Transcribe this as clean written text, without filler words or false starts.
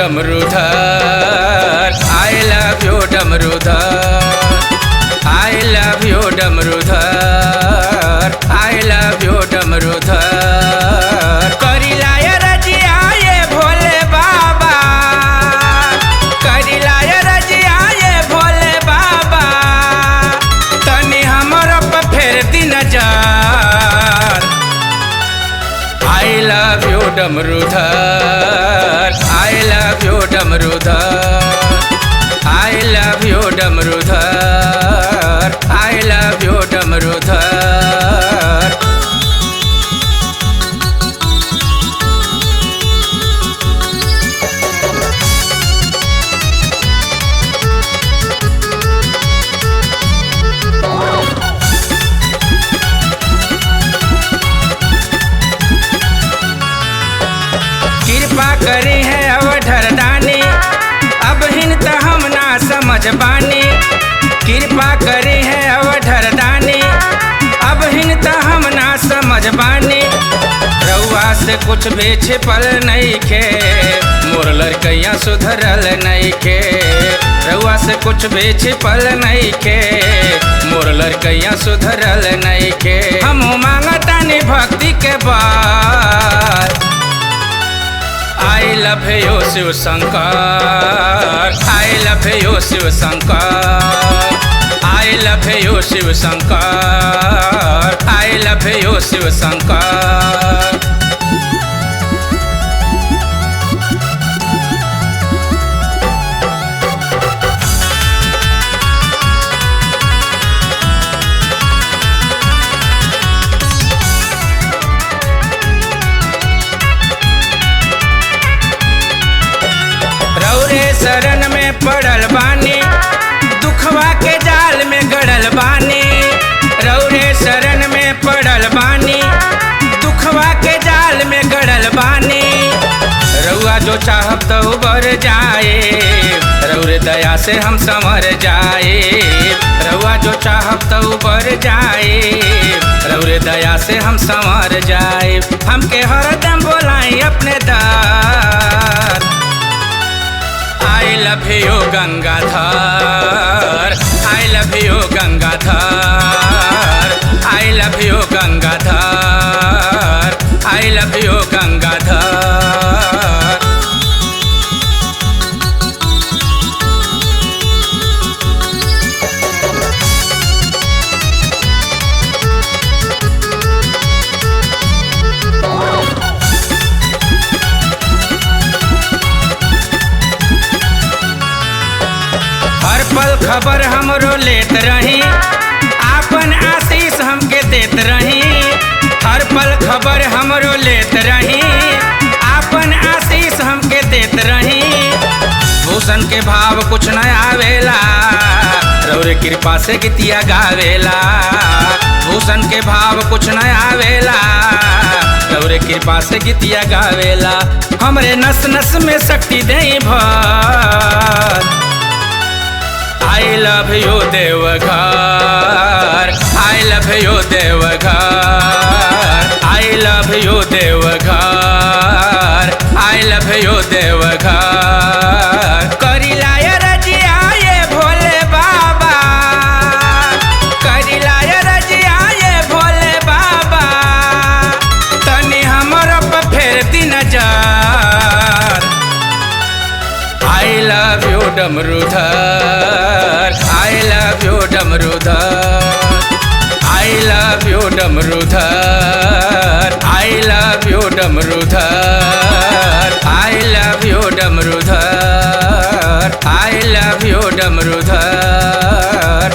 Damrudhar, I love you Damrudhar, I love you Damrudhar, I love you Damrudhar. करिलाय रजिया ये भोले बाबा, करिलाय रजिया ये भोले बाबा, तनी हमर पे फेर दी नजर। आई love you Damrudhar, I love you Damrudhar, I love you Damrudhar, I love you Damrudhar. कृपा करी है अवधर दानी, अब हिन त हम ना समझ बानी। कृपा करी है अवधर दानी, अब हिन त हम ना समझ बानी। रउआ से कुछ भी छिपल नहीं खे, मोर लड़कैया सुधरल नहीं खे। रउआ से कुछ भी छिपल नहीं खे, मोर लड़कैया सुधरल नहीं खे। हम मांगतानी भक्ति के बात। I love you Shiv Shankar, I love you Shiv Shankar, I love you Shiv Shankar, I love you Shiv Shankar. शरण में पड़ल बानी, दुखवा के जाल में गड़ल बानी। रौरे शरण में पड़ल बानी, दुखवा के जाल में गड़ल बानी। रउआ जो चाहब तो उबर जाए, रौरे दया से हम संवर जाए। रउआ जो चाहब तो उबर जाए, रौरे दया से हम संवर जाए। हमके हरदम बोलाई अपने दर। आई love you Gangadhar, I love you Gangadhar, I love you Gangadhar, I love you Gangadhar. पल खबर हमरो लेत रही, आपन आशीष हमके देत रही। हर पल खबर हमरो लेत रही, आपन आशीष हमके देत रही। भूषण के भाव कुछ न आवेला, रौरे कृपा से गीतिया गावेला। भूषण के भाव कुछ न आवेला, रौरे कृपा से गीतिया गावेला। हमरे नस नस में शक्ति देई भर। I love you Deoghar, I love you Deoghar, I love you Deoghar, I love you Deoghar. करिलाय रजिया ये भोले बाबा, करिलाय रजिया ये भोले बाबा, तनी हमर पे फेर दी नजर। आई love you Damrudhar, I love you Damrudhar, I love you Damrudhar, I love you Damrudhar, I love you Damrudhar, I love you Damrudhar.